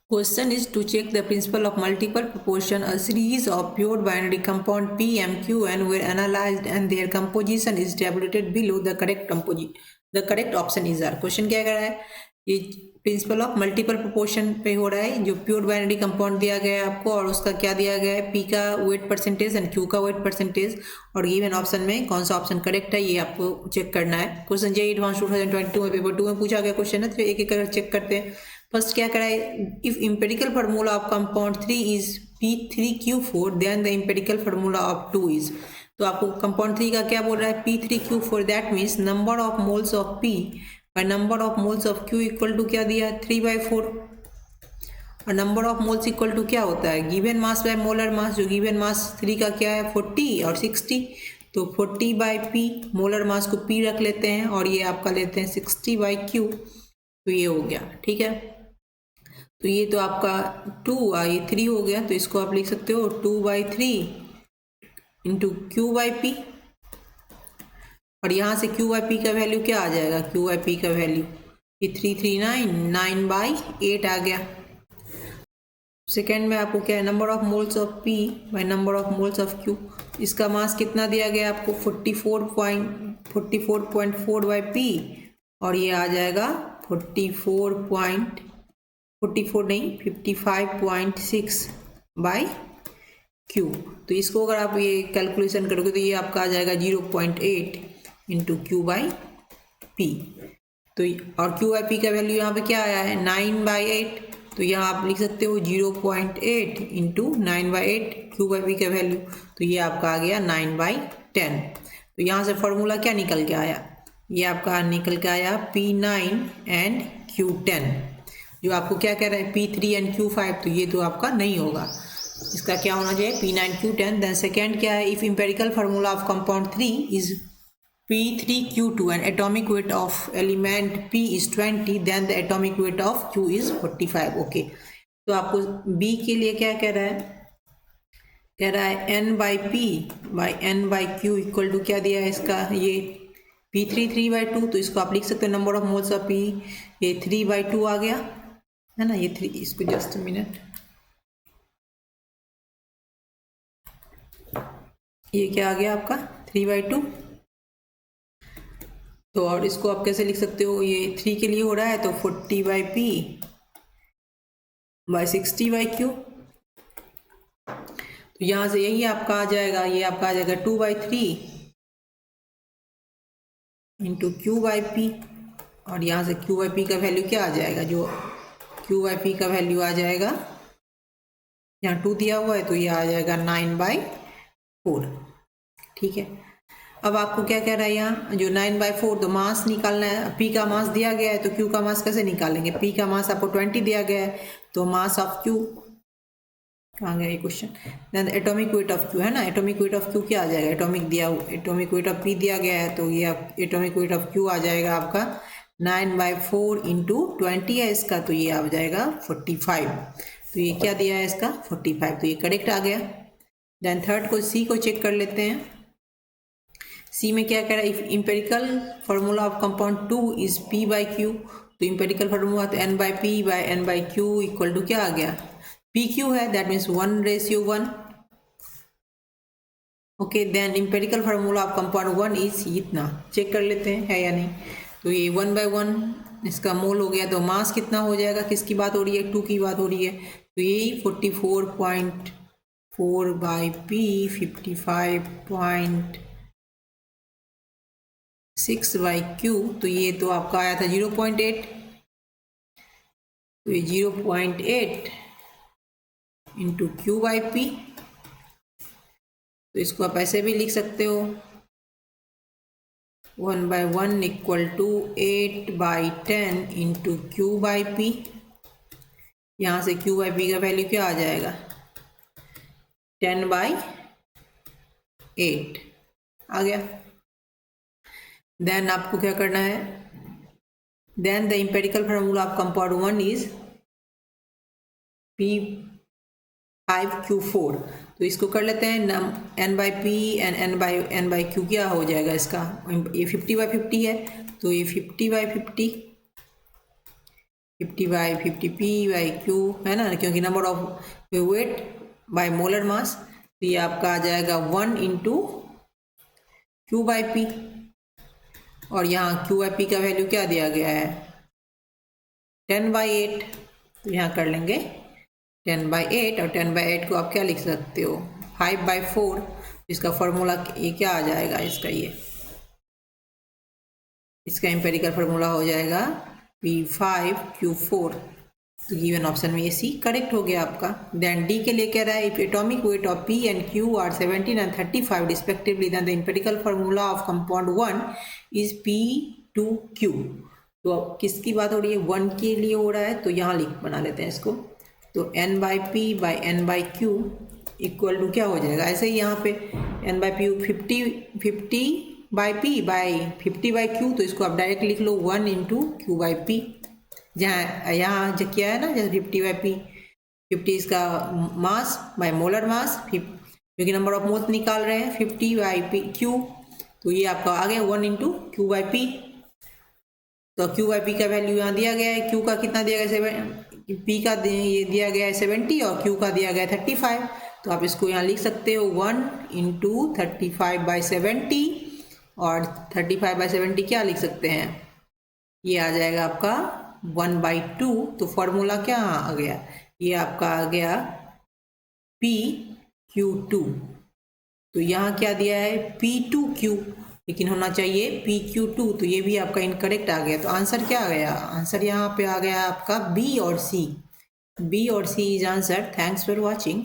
Question is to check the principle of multiple proportion. A series of pure binary compound P, M, Q, N were analyzed and their composition is tabulated below. The correct option is R. Question क्या कर रहा है, ये principle of multiple proportion पे हो रहा है. जो प्योर बाइनरी कंपाउंड दिया गया है आपको और उसका क्या दिया गया है, P का वेट परसेंटेज एंड Q का वेट परसेंटेज, और गिवन ऑप्शन में कौन सा ऑप्शन करेक्ट है ये आपको चेक करना है. क्वेश्चन JEE एडवांस 2022 में पेपर 2 में पूछा गया क्वेश्चन है, तो एक एक करके चेक करते हैं. फर्स्ट क्या करा है, if empirical formula of compound 3 is P3Q4 then the empirical formula of 2 is. तो आपको कंपाउंड 3 का क्या बोल रहा है, P3Q4, that means number of moles of P by number of moles of Q equal to क्या दिया, 3/4. और number of moles equal to क्या होता है, given mass by molar mass. जो गिवन मास 3 का क्या है, 40 और 60, तो 40/P, मोलर मास को P रख लेते हैं और ये आपका लेते हैं 60/Q, तो ये हो गया. ठीक है, तो ये तो आपका 2 ये 3 हो गया, तो इसको आप लिख सकते हो 2/3 इंटू Q/P, और यहाँ से Q/P का वैल्यू क्या आ जाएगा, Q/P का वैल्यू ये 339 9/8 आ गया. सेकेंड में आपको क्या है, number of moles of P by number of moles of Q. इसका मास कितना दिया गया आपको, 44.4/P, और ये आ जाएगा 55.6/Q. तो इसको अगर आप ये कैलकुलेशन करोगे तो ये आपका आ जाएगा 0.8 इंटू Q/P. तो और Q/P का वैल्यू यहाँ पे क्या आया है, 9/8, तो यहाँ आप लिख सकते हो 0.8 इंटू 9/8 Q/P का वैल्यू, तो ये आपका आ गया 9/10. तो यहाँ से फॉर्मूला क्या निकल के आया, ये आपका निकल के आया P9 एंड Q10. जो आपको क्या कह रहा है, P3 एंड Q5, तो ये तो आपका नहीं होगा. इसका क्या होना चाहिए, P9 Q10. देन सेकेंड क्या है, if empirical formula of compound 3 is P3Q2 and atomic weight of element P is 20, then the atomic weight of Q is 45. Okay, तो आपको B के लिए क्या कह रहा है, कह रहा है N/P by N/Q equal to क्या दिया है इसका, ये P3 3/2, तो इसको आप लिख सकते हो number of moles of P, ये 3/2 आ गया है ना, ये 3, इसको जस्ट मिनट, ये क्या आ गया आपका 3/2. तो और इसको आप कैसे लिख सकते हो, ये 3 के लिए हो रहा है तो 40/P बाय 60/Q. तो यहाँ से यही आपका आ जाएगा, ये आपका आ जाएगा 2/3 इंटू Q/P, और यहाँ से Q/P का वैल्यू क्या आ जाएगा, जो Q/P का वैल्यू आ जाएगा, यहाँ 2 दिया हुआ है तो ये आ जाएगा 9/4. ठीक है, अब आपको क्या कह रहा है यहाँ, जो 9/4, तो मास निकालना है. P का मास दिया गया है तो Q का मास कैसे निकालेंगे, P का मास आपको 20 दिया गया है, तो मास ऑफ Q, कहाँ गया ये question, then atomic weight of Q है ना, एटॉमिक वेट ऑफ Q क्या आ जाएगा, एटॉमिक वेट ऑफ P दिया गया है, तो ये एटॉमिक वेट ऑफ Q आ जाएगा आपका 9/4 इंटू 20 है इसका, तो ये आ जाएगा 45. तो ये क्या दिया है इसका 45, तो ये करेक्ट आ गया. देन थर्ड को C को चेक कर लेते हैं. C में क्या कह रहा है, if empirical formula of compound 2 is P/Q, तो इम्पेरिकल फार्मूला तो N/P bye N/Q equal to क्या आ गया, PQ है, that means 1/1. Okay, then empirical formula of compound 1 is इतना, चेक कर लेते हैं है या नहीं. तो ये 1/1 इसका मोल हो गया, तो मास कितना हो जाएगा, किसकी बात हो रही है, 2 की बात हो रही है, तो यही 44.4/P 55.6/Q, तो ये तो आपका आया था 0.8, तो ये 0.8 इंटू Q/P, तो इसको आप ऐसे भी लिख सकते हो 1/1 इक्वल टू 8/10 इंटू Q/P. यहाँ से Q/P का वैल्यू क्या आ जाएगा, 10/8 आ गया. देन आपको क्या करना है, then the empirical formula of compound 1 is P5Q4, तो इसको कर लेते हैं N/P एंड N/Q क्या हो जाएगा इसका, ये 50/50 है, तो ये 50/50 50/50p/q है ना, क्योंकि number of weight by molar मास, तो ये आपका आ जाएगा 1 × q/p। और यहाँ q/p का वैल्यू क्या दिया गया है 10/8, तो यहाँ कर लेंगे 10/8, और 10/8 को आप क्या लिख सकते हो 5/4। इसका फॉर्मूला ये क्या आ जाएगा इसका एम्पेरिकल फार्मूला हो जाएगा P5Q4। तो गिवन ऑप्शन में ये सी करेक्ट हो गया आपका। देन डी के लिए कह रहा है if atomic weight of P and Q are 17 and 35 respectively, then the empirical formula of compound 1 is P2Q। तो अब किसकी बात हो रही है 1 के लिए हो रहा है, तो यहाँ बना लेते हैं इसको। तो n/p/n/q इक्वल टू क्या हो जाएगा, ऐसे ही यहाँ पे n/p 50/p/50/q, तो इसको आप डायरेक्ट लिख लो 1 × q/p। जहाँ यहाँ जो किया है ना, जैसे 50/p, 50 इसका मास बाय मोलर मास, क्योंकि नंबर ऑफ मोल्स निकाल रहे हैं 50/q, तो ये आपका आ गया 1 × q/p। तो q/p का वैल्यू यहाँ दिया गया है, q का कितना दिया गया p का ये दिया गया है 70 और q का दिया गया है 35। तो आप इसको यहाँ लिख सकते हो 1 × 35/70, और 35/70 क्या लिख सकते हैं, ये आ जाएगा आपका 1/2। तो फॉर्मूला क्या आ गया, ये आपका आ गया PQ2। तो यहाँ क्या दिया है P2Q, लेकिन होना चाहिए PQ2, तो ये भी आपका इनकरेक्ट आ गया। तो आंसर क्या आ गया, आंसर यहाँ पे आ गया आपका B और C। B और C is answer. Thanks for watching.